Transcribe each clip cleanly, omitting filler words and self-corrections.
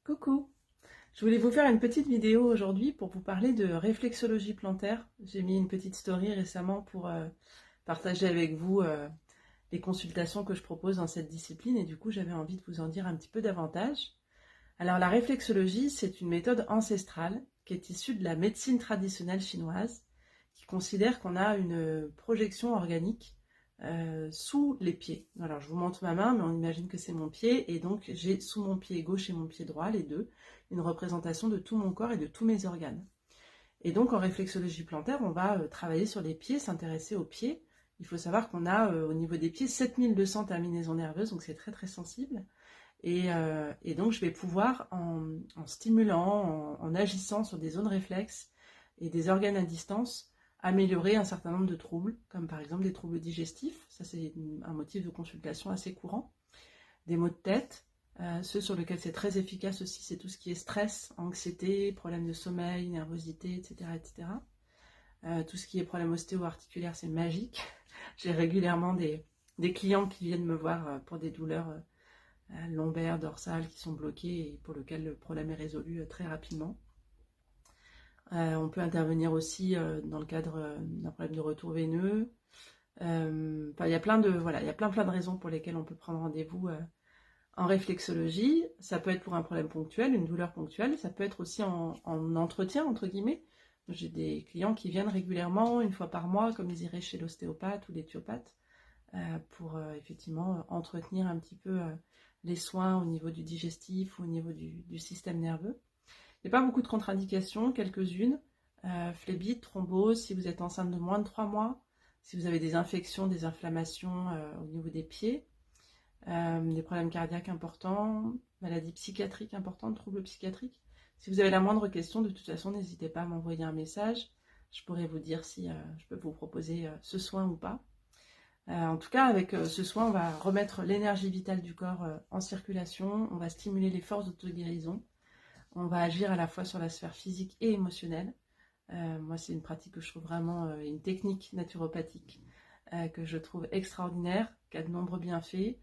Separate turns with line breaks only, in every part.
Coucou! Je voulais vous faire une petite vidéo aujourd'hui pour vous parler de réflexologie plantaire. J'ai mis une petite story récemment pour partager avec vous les consultations que je propose dans cette discipline et du coup j'avais envie de vous en dire un petit peu davantage. Alors la réflexologie, c'est une méthode ancestrale qui est issue de la médecine traditionnelle chinoise qui considère qu'on a une projection organique sous les pieds. Alors je vous montre ma main, mais on imagine que c'est mon pied, et donc j'ai sous mon pied gauche et mon pied droit, les deux, une représentation de tout mon corps et de tous mes organes. Et donc en réflexologie plantaire, on va travailler sur les pieds, s'intéresser aux pieds. Il faut savoir qu'on a au niveau des pieds 7200 terminaisons nerveuses, donc c'est très très sensible. Et donc je vais pouvoir, en stimulant, en agissant sur des zones réflexes et des organes à distance, améliorer un certain nombre de troubles, comme par exemple des troubles digestifs, ça c'est un motif de consultation assez courant, des maux de tête, ceux sur lesquels c'est très efficace aussi, c'est tout ce qui est stress, anxiété, problèmes de sommeil, nervosité, etc. etc. Tout ce qui est problème ostéo-articulaire, c'est magique. J'ai régulièrement des clients qui viennent me voir pour des douleurs lombaires, dorsales qui sont bloquées et pour lesquelles le problème est résolu très rapidement. On peut intervenir aussi dans le cadre d'un problème de retour veineux. Il y a plein de raisons pour lesquelles on peut prendre rendez-vous en réflexologie. Ça peut être pour un problème ponctuel, une douleur ponctuelle. Ça peut être aussi en entretien, entre guillemets. J'ai des clients qui viennent régulièrement, une fois par mois, comme ils iraient chez l'ostéopathe ou l'éthiopathe, pour effectivement entretenir un petit peu les soins au niveau du digestif ou au niveau du système nerveux. Il n'y a pas beaucoup de contre-indications, quelques-unes. Phlébite, thrombose, si vous êtes enceinte de moins de 3 mois, si vous avez des infections, des inflammations au niveau des pieds, des problèmes cardiaques importants, maladies psychiatriques importantes, troubles psychiatriques. Si vous avez la moindre question, de toute façon, n'hésitez pas à m'envoyer un message. Je pourrais vous dire si je peux vous proposer ce soin ou pas. En tout cas, avec ce soin, on va remettre l'énergie vitale du corps en circulation, on va stimuler les forces d'auto-guérison, on va agir à la fois sur la sphère physique et émotionnelle. Moi, c'est une pratique que je trouve vraiment, une technique naturopathique que je trouve extraordinaire, qui a de nombreux bienfaits.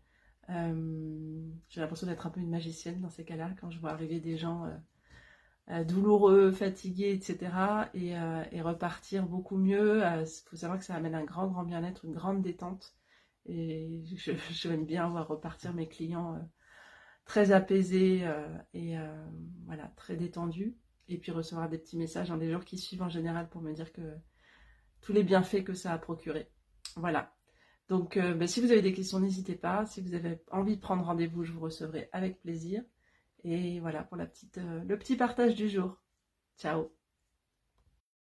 J'ai l'impression d'être un peu une magicienne dans ces cas-là, quand je vois arriver des gens douloureux, fatigués, etc. et repartir beaucoup mieux. Il faut savoir que ça amène un grand, grand bien-être, une grande détente. Et j'aime bien voir repartir mes clients très apaisés voilà, très détendus. Et puis recevoir des petits messages dans les jours qui suivent en général pour me dire que tous les bienfaits que ça a procuré. Voilà. Donc, si vous avez des questions, n'hésitez pas. Si vous avez envie de prendre rendez-vous, je vous recevrai avec plaisir. Et voilà pour le petit partage du jour. Ciao!